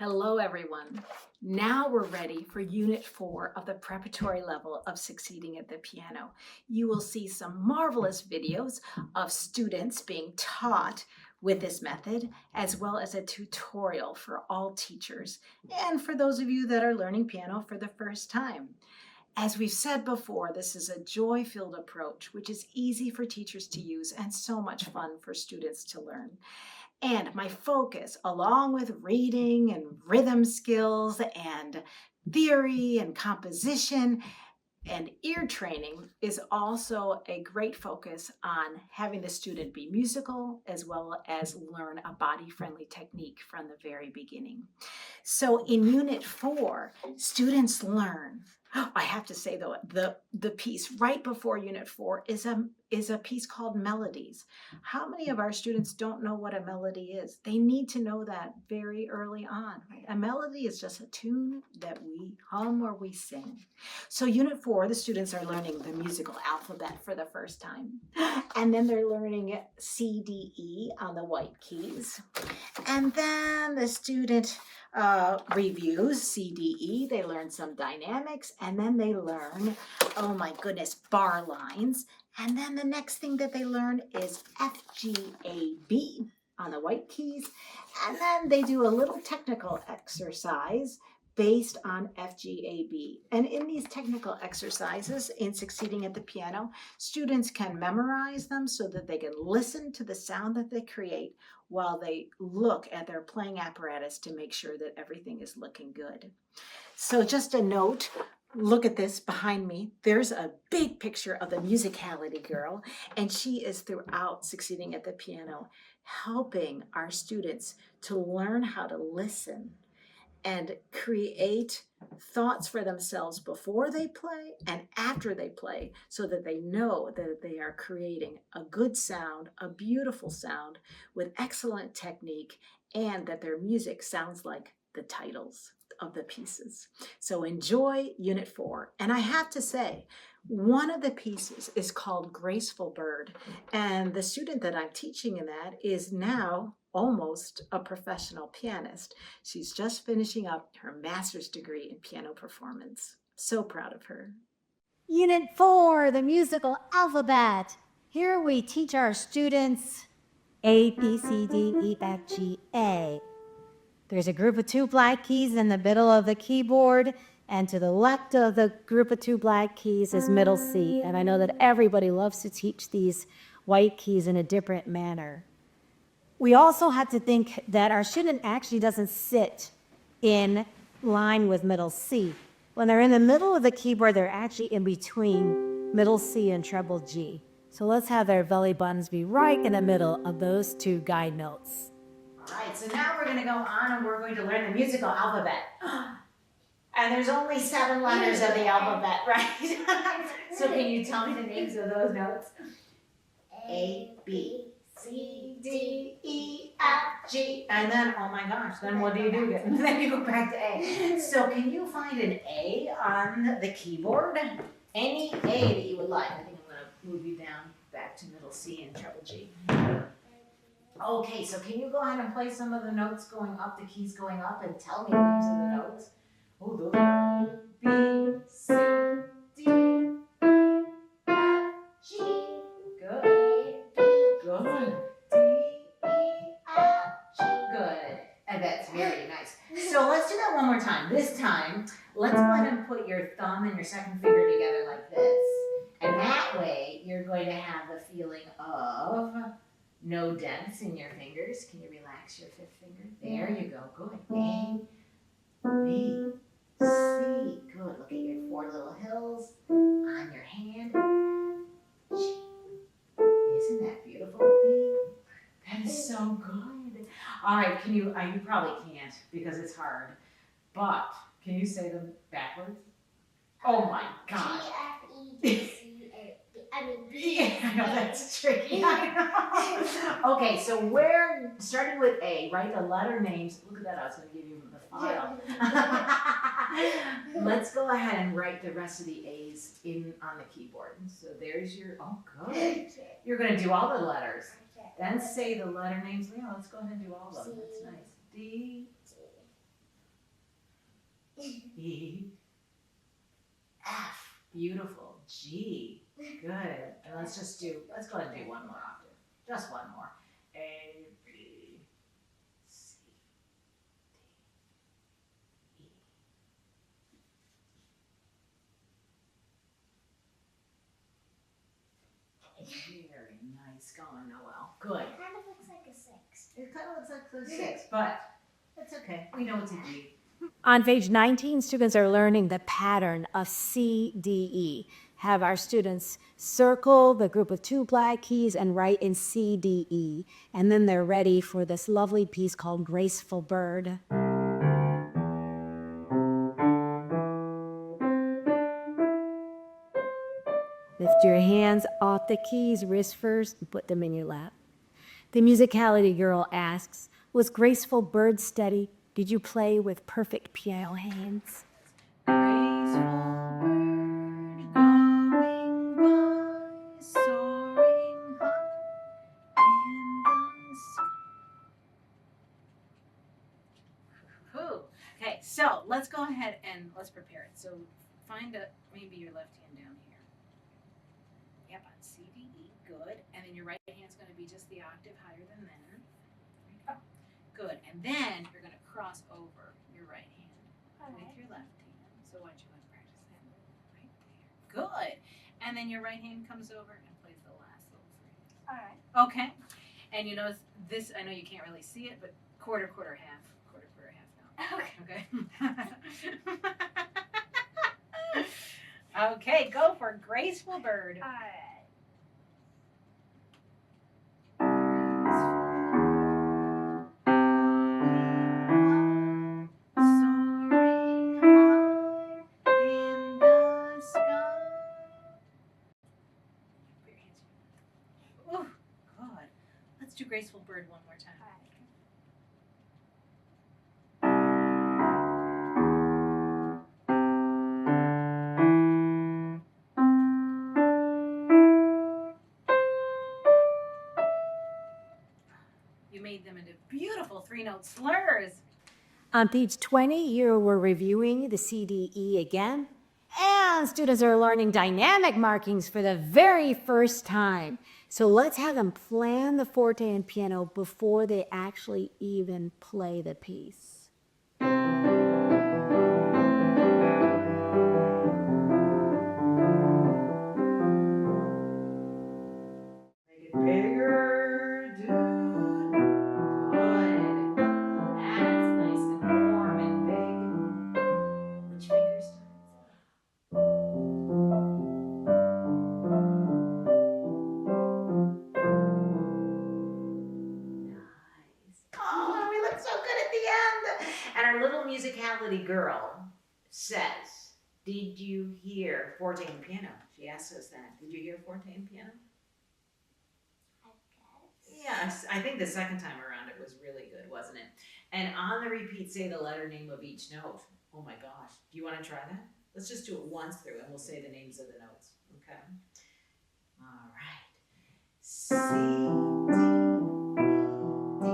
Hello, everyone. Now we're ready for Unit 4 of the preparatory level of Succeeding at the Piano. You will see some marvelous videos of students being taught with this method, as well as a tutorial for all teachers and for those of you that are learning piano for the first time. As we've said before, this is a joy-filled approach, which is easy for teachers to use and so much fun for students to learn. And my focus, along with reading and rhythm skills and theory and composition and ear training, is also a great focus on having the student be musical as well as learn a body-friendly technique from the very beginning. So in Unit 4, students learn. I have to say though, the piece right before Unit 4 is a piece called Melodies. How many of our students don't know what a melody is? They need to know that very early on. Right? A melody is just a tune that we hum or we sing. So Unit 4, the students are learning the musical alphabet for the first time. And then they're learning C, D, E on the white keys. And then the student reviews C, D, E. They learn some dynamics, and then they learn, oh my goodness, bar lines. And then the next thing that they learn is F, G, A, B on the white keys. And then they do a little technical exercise based on F, G, A, B. And in these technical exercises in Succeeding at the Piano, students can memorize them so that they can listen to the sound that they create while they look at their playing apparatus to make sure that everything is looking good. So just a note, look at this behind me. There's a big picture of the Musicality girl, and she is throughout Succeeding at the Piano, helping our students to learn how to listen and create thoughts for themselves before they play and after they play, so that they know that they are creating a good sound, a beautiful sound with excellent technique, and that their music sounds like the titles of the pieces. So enjoy Unit 4. And I have to say, one of the pieces is called Graceful Bird, and the student that I'm teaching in that is now almost a professional pianist. She's just finishing up her master's degree in piano performance. So proud of her. Unit 4, the musical alphabet. Here we teach our students A, B, C, D, E, F, G, A. There's a group of 2 black keys in the middle of the keyboard, and to the left of the group of 2 black keys is middle C. And I know that everybody loves to teach these white keys in a different manner. We also have to think that our student actually doesn't sit in line with middle C. When they're in the middle of the keyboard, they're actually in between middle C and treble G. So let's have their belly buttons be right in the middle of those 2 guide notes. All right, so now we're going to go on and we're going to learn the musical alphabet. And there's only 7 letters of the alphabet, right? So can you tell me the names of those notes? A, B, C, D, E, F, G. And then, oh my gosh, then what do you do? Then you go back to A. So can you find an A on the keyboard? Any A that you would like. I think I'm going to move you down back to middle C and treble G. Okay, so can you go ahead and play some of the notes going up, the keys going up, and tell me the names of the notes? Oh, those are B, C, D, F, G. Good. Good. D, E, F, G. Good. And that's very nice. So let's do that one more time. This time, let's go ahead and put your thumb and your second finger together like this. And that way, you're going to have the feeling of no dents in your fingers. Can you relax your 5th finger? There you go. Good. A, B, C. Good. Look at your 4 little hills on your hand. G. Isn't that beautiful? B. That is so good. All right. You probably can't because it's hard. But can you say them backwards? Oh my gosh. G, F, E, G, C, I mean, B. Yeah, I know that's tricky. I know. Okay, so we're starting with A, right? The letter names. Look at that. I was going to give you the file. Let's go ahead and write the rest of the A's on the keyboard. So there's your, oh, good. You're going to do all the letters. Then say the letter names. Yeah, let's go ahead and do all of them. That's nice. D, E, F. Beautiful. G. Good. And let's go ahead and do one more octave. Just one more. A, B, C, D, E. Very nice going, Noel. Good. It kind of looks like a 6. It kind of looks like a 6, but that's okay. We know it's a G. On page 19, students are learning the pattern of CDE. Have our students circle the group of 2 black keys and write in CDE. And then they're ready for this lovely piece called Graceful Bird. Lift your hands off the keys, wrist first, and put them in your lap. The musicality girl asks, was Graceful Bird steady? Did you play with perfect piano hands? Graceful bird going by, soaring high in the sky. Cool. Okay, so let's go ahead and let's prepare it. So find maybe your left hand down here. Yep, on C, D, E, good. And then your right hand's going to be just the octave higher than that. There you go. Good. And then you're going to cross over your right hand with your left hand. So why don't you want to practice that right there? Good. And then your right hand comes over and plays the last little phrase. All right. Okay. And you notice this, I know you can't really see it, but quarter, quarter, half. Quarter, quarter, half now. Okay. Okay, go for Graceful Bird. All right. Soaring high in the sky. Put your hands here. Ooh, good. Let's do Graceful Bird one more time. You made them into beautiful 3-note slurs. On page 20, here we're reviewing the CDE again. And students are learning dynamic markings for the very first time. So let's have them plan the forte and piano before they actually even play the piece. Make it bigger, dude. Good. That's nice and warm and big. Which fingers? Nice. Oh, we look so good at the end. And our little musicality girl says, did you hear forte and piano? She asks us that. Did you hear forte and piano? Yes, I think the second time around it was really good, wasn't it? And on the repeat, say the letter name of each note. Oh my gosh, do you want to try that? Let's just do it once through and we'll say the names of the notes, okay? All right. C, D, E, D,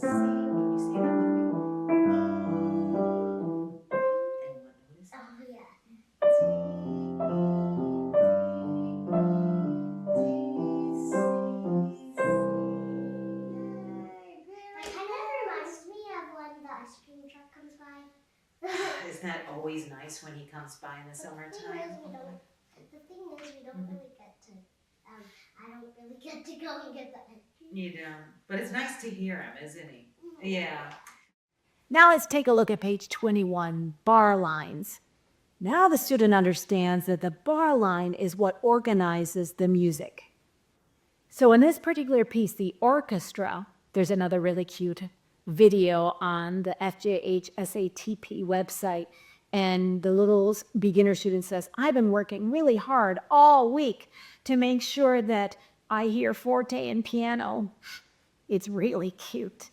C. Can you say that with me? E, and what note is it? Oh, yeah. D, E, D, C. It kind of reminds me of when the ice cream truck comes by. Isn't that always nice when he comes by in the summertime? The thing is, we don't really get to, I don't really get to go and get the ice cream. You don't. But it's nice to hear him, isn't he? Yeah. Now let's take a look at page 21, bar lines. Now the student understands that the bar line is what organizes the music. So in this particular piece, the orchestra, there's another really cute video on the FJH SATP website. And the little beginner student says, I've been working really hard all week to make sure that I hear forte and piano. It's really cute.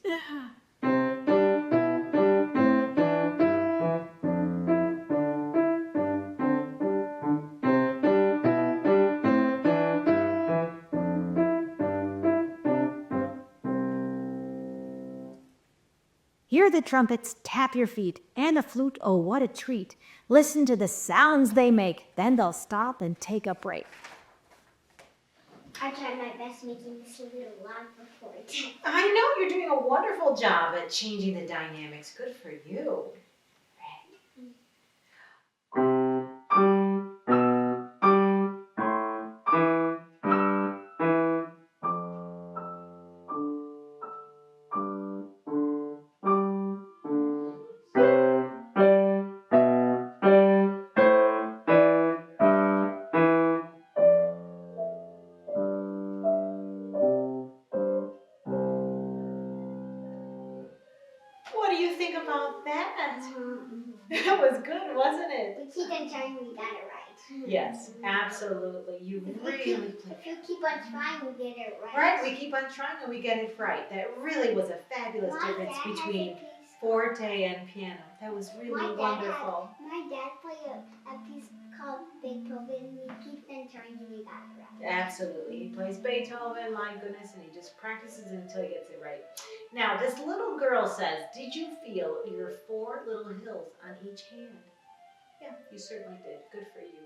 Hear the trumpets, tap your feet, and the flute, oh, what a treat. Listen to the sounds they make, then they'll stop and take a break. I tried my best making this a little loud before it. I know, you're doing a wonderful job at changing the dynamics. Good for you. Ready? What do you think about that? That was good, wasn't it? We keep on trying, we got it right. Yes, absolutely. You really If we keep on trying, we get it right. Right, we keep on trying and we get it right. That really was a fabulous difference between forte and piano. That was really wonderful. My dad played a piece called Beethoven. We keep on trying and we got it right. Absolutely. He plays Beethoven, my goodness, and he just practices until he gets it right. Now, this little girl says, did you feel your 4 little hills on each hand? Yeah, you certainly did. Good for you.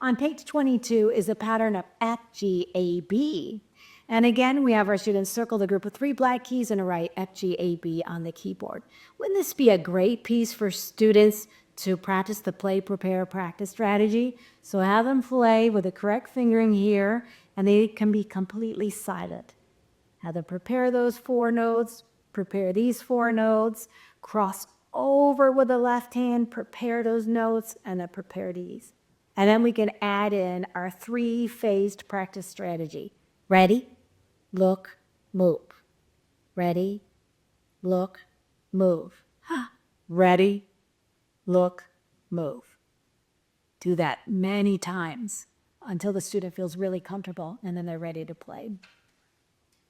On page 22 is a pattern of F, G, A, B. And again, we have our students circle the group with 3 black keys and write F, G, A, B on the keyboard. Wouldn't this be a great piece for students to practice the play, prepare, practice strategy? So have them play with the correct fingering here, and they can be completely silent. Have them prepare those 4 notes, prepare these 4 notes, cross over with the left hand, prepare those notes, and then prepare these. And then we can add in our 3-phased practice strategy. Ready, look, move. Ready, look, move. Ready, look, move. Do that many times until the student feels really comfortable and then they're ready to play.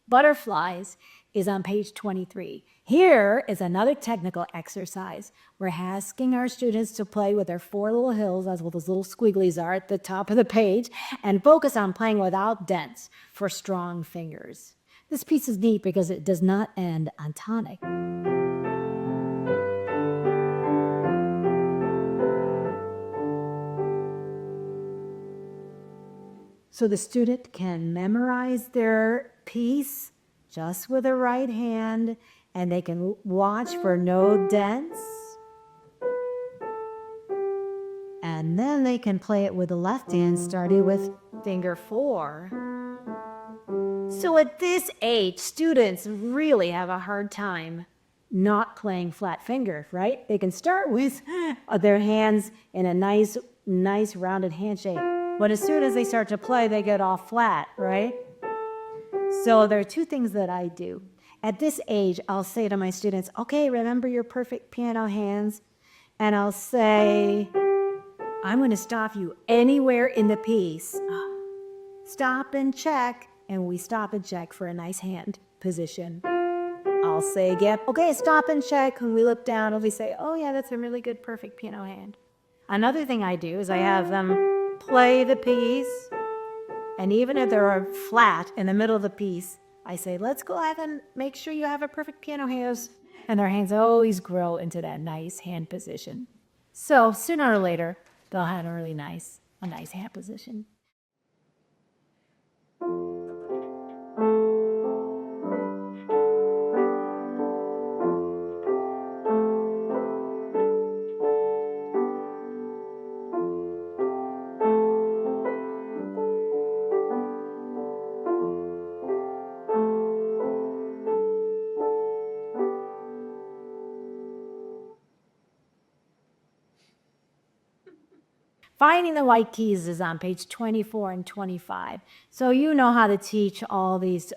Butterflies is on page 23. Here is another technical exercise. We're asking our students to play with their 4 little hills, as well as little squigglies are at the top of the page, and focus on playing without dents for strong fingers. This piece is neat because it does not end on tonic. So the student can memorize their piece just with the right hand, and they can watch for no dents. And then they can play it with the left hand, starting with finger 4. So at this age, students really have a hard time not playing flat finger, right? They can start with their hands in a nice rounded handshake. But as soon as they start to play, they get all flat, right? So there are 2 things that I do. At this age, I'll say to my students, okay, remember your perfect piano hands. And I'll say, I'm going to stop you anywhere in the piece. Stop and check. And we stop and check for a nice hand position. I'll say again, okay, stop and check. And we look down and we say, oh yeah, that's a really good, perfect piano hand. Another thing I do is I have them play the piece, and even if they're flat in the middle of the piece, I say, let's go ahead and make sure you have a perfect piano hands, and their hands always grow into that nice hand position. So sooner or later, they'll have a really nice hand position. Finding the white keys is on page 24 and 25. So you know how to teach all these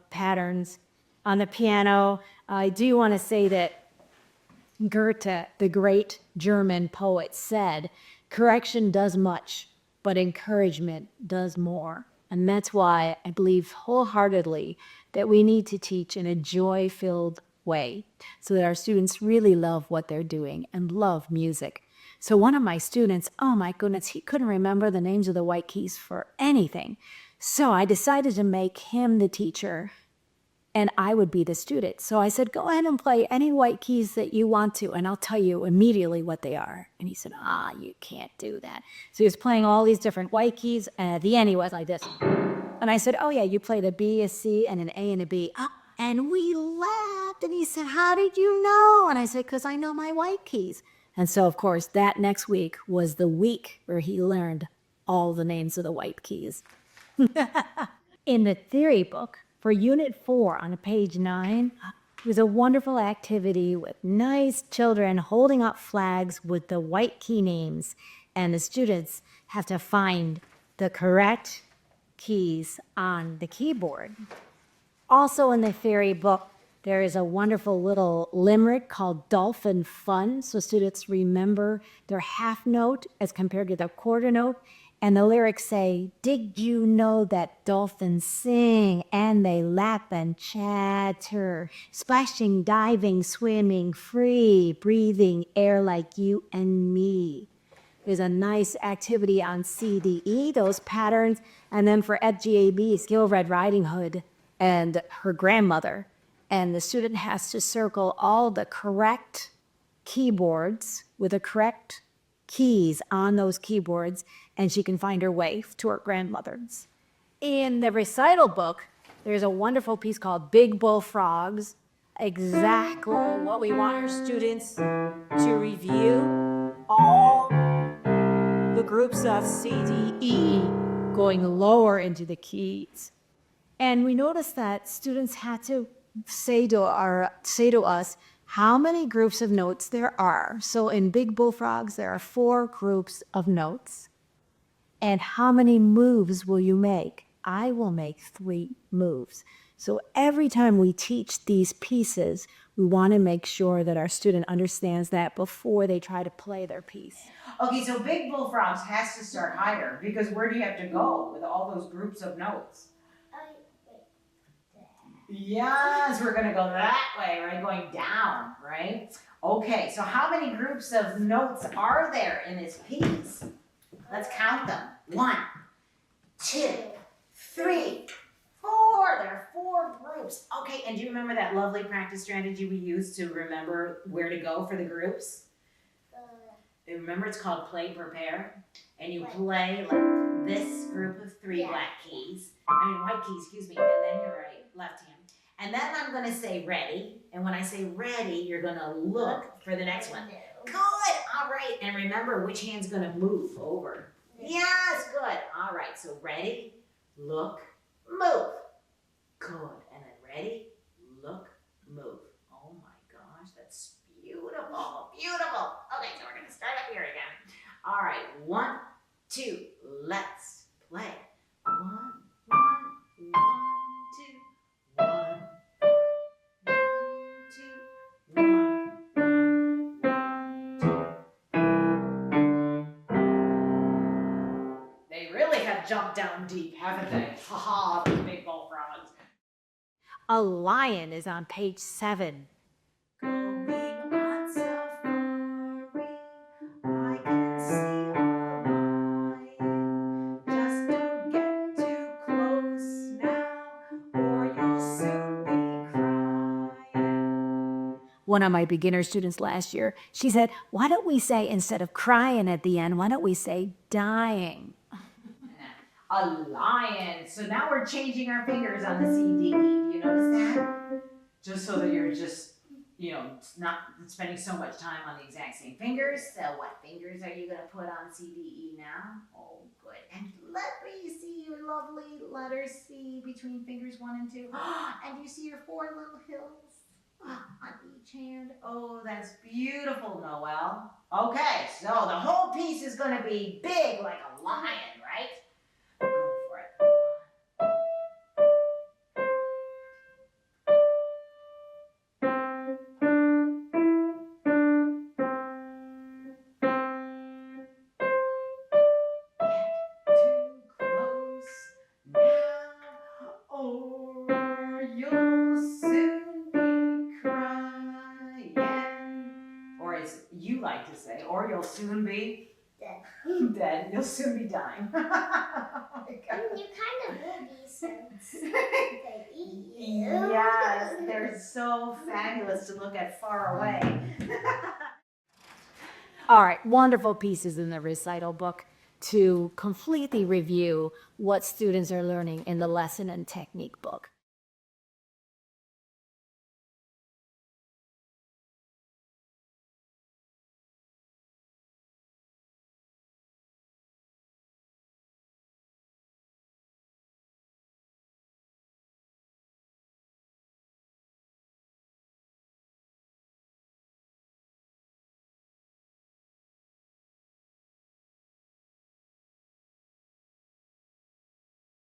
patterns on the piano. I do want to say that Goethe, the great German poet, said, correction does much, but encouragement does more. And that's why I believe wholeheartedly that we need to teach in a joy-filled way so that our students really love what they're doing and love music. So one of my students, oh my goodness, he couldn't remember the names of the white keys for anything. So I decided to make him the teacher. and I would be the student. So I said, go ahead and play any white keys that you want to, and I'll tell you immediately what they are. And he said, you can't do that. So he was playing all these different white keys, and at the end he was like this. And I said, oh yeah, you played a B, a C, and an A and a B. And we laughed, and he said, how did you know? And I said, because I know my white keys. And so, of course, that next week was the week where he learned all the names of the white keys. In the theory book for Unit 4 on page 9, it was a wonderful activity with nice children holding up flags with the white key names, and the students have to find the correct keys on the keyboard. Also in the theory book, there is a wonderful little limerick called Dolphin Fun, so students remember their half note as compared to their quarter note. And the lyrics say, did you know that dolphins sing and they lap and chatter, splashing, diving, swimming, free, breathing air like you and me. There's a nice activity on CDE, those patterns, and then for FGAB, Skill Red Riding Hood and her grandmother. And the student has to circle all the correct keyboards with the correct keys on those keyboards, and she can find her way to her grandmother's. In the recital book, there's a wonderful piece called Big Bullfrogs, exactly what we want our students to review all the groups of C, D, E, going lower into the keys. And we noticed that students had to say to us how many groups of notes there are. So in Big Bullfrogs, there are 4 groups of notes. And how many moves will you make? I will make 3 moves. So every time we teach these pieces, we want to make sure that our student understands that before they try to play their piece. Okay, so Big Bullfrogs has to start higher because where do you have to go with all those groups of notes? Yes, we're gonna go that way, right? Going down, right? Okay, so how many groups of notes are there in this piece? Let's count them. 1, 2, 3, 4. There are 4 groups. Okay, and do you remember that lovely practice strategy we used to remember where to go for the groups? Remember, it's called play prepare, and you play like this group of 3 white keys, and then you're left hand. And then I'm gonna say ready, and when I say ready, you're gonna look for the next one. Good, all right, and remember which hand's gonna move over. Yes, good, all right, so ready, look, move. Good, and then ready, look, move. Oh my gosh, that's beautiful, beautiful. Okay, so we're gonna start up here again. All right, 1, 2, let's play. 1, 1, 1, 2, 1, 2, 1, 2. They really have jumped down deep, haven't they? Haha, the Big Bullfrogs. A lion is on page 7. Going on safari, I can see a lion. Just don't get too close now, or you'll soon be crying. One of my beginner students last year, she said, why don't we say, instead of crying at the end, why don't we say dying? A lion. So now we're changing our fingers on the CDE. Do you notice that? Just so that you're just, not spending so much time on the exact same fingers. So what fingers are you going to put on CDE now? Oh, good. And let me see your lovely letters C between fingers 1 and 2. And you see your 4 little hills on each hand. Oh, that's beautiful, Noelle. Okay, so the whole piece is going to be big like a lion, right? Go for it. Too close now, or you'll soon be crying. Or as you like to say, or you'll soon be Dead. Dead. You'll soon be dying. You kind of will be since they eat you. Yes, they're so fabulous to look at far away. All right, wonderful pieces in the recital book to completely review what students are learning in the lesson and technique book.